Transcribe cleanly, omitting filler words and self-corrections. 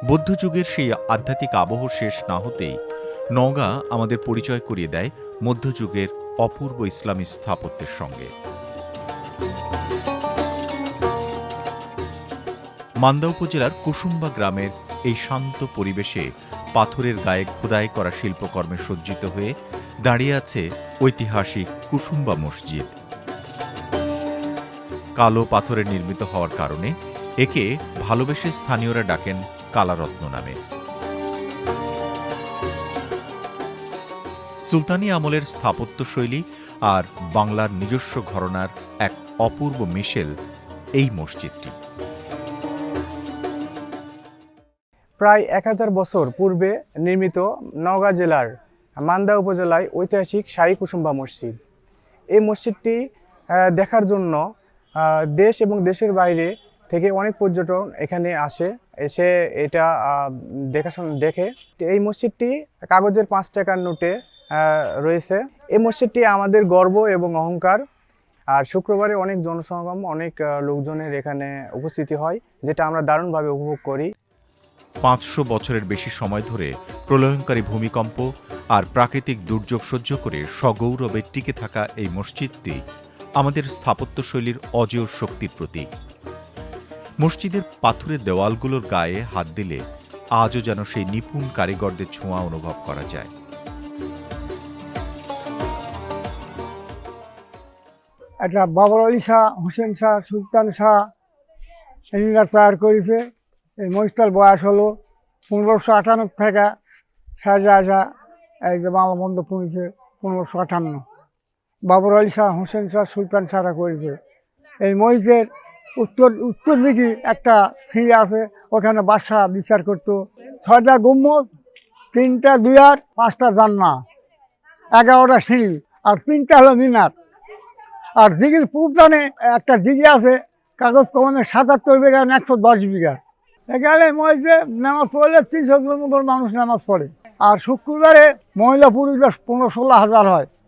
বৌদ্ধযুগের সেই আধ্যাত্মিক আবহ শেষ না হতেই নওগাঁ আমাদের পরিচয় করিয়ে দেয় মধ্যযুগের অপূর্ব ইসলামী স্থাপত্যের সঙ্গে। মান্দা উপজেলার কুসুম্বা গ্রামের এই শান্ত পরিবেশে পাথরের গায়ে খোদাই করা শিল্পকর্মে সজ্জিত হয়ে দাঁড়িয়ে আছে ঐতিহাসিক কুসুম্বা মসজিদ। কালো পাথরে নির্মিত হওয়ার কারণে একে ভালোবেসে স্থানীয়রা ডাকেন কালারত্ন নামে। সুলতানি আমলের স্থাপত্যশৈলী আর বাংলার নিজস্ব ঘরানার এক অপূর্ব মিশেল এই মসজিদটি। প্রায় 1000 বছর পূর্বে নির্মিত নওগাঁ জেলার মান্দা উপজেলায় ঐতিহাসিক শাহী কুসুম্বা মসজিদ। এই মসজিদটি দেখার জন্য দেশ এবং দেশের বাইরে থেকে অনেক পর্যটন এখানে এসে এটা দেখে। এই মসজিদটি কাগজের 5 টাকার নোটে রয়েছে। এই মসজিদটি আমাদের গর্ব এবং অহংকার। আর শুক্রবারে অনেক জনসমাগম, অনেক লোকজনের এখানে উপস্থিতি হয়, যেটা আমরা দারুণভাবে উপভোগ করি। 500 বছরের বেশি সময় ধরে প্রলয়ঙ্কারী ভূমিকম্প আর প্রাকৃতিক দুর্যোগ সহ্য করে সগৌরবে টিকে থাকা এই মসজিদটি আমাদের স্থাপত্যশৈলীর অজেয় শক্তির প্রতীক। মসজিদের পাথরের দেওয়ালগুলোর গায়ে হাত দিলে আজও যেন সেই নিপুণ কারিগরদের ছোঁয়া অনুভব করা যায়। এটা বাবর আলী শাহ, হোসেন শাহ, সুলতান শাহ এরা তৈরি করেছে। এই মসজিদটার বয়স হলো 1558 থেকে শাহজাহাঁ এই যে বাংলা বন্ধ করেছে 1558। বাবর আলী শাহ, হোসেন শাহ, সুলতান শাহরা করেছে। এই মসজিদের উত্তর দিকে একটা সিঁড়ি আছে, ওখানে বাদশাহ বিচার করতো। 6টা গুম্বজ, 3টা দুয়ার, 5টা জান্নাত, 11টা সিঁড়ি আর 3টা হলো মিনার। আর দিঘির পূর্বটানে একটা দিঘি আছে, কাগজ কলমে 77 বিঘা, 110 বিঘা। এখানে মসজিদে নামাজ পড়লে 300 জন মতো মানুষ নামাজ পড়ে। আর শুক্রবারে মহিলা পুরুষ 15-16 হাজার হয়।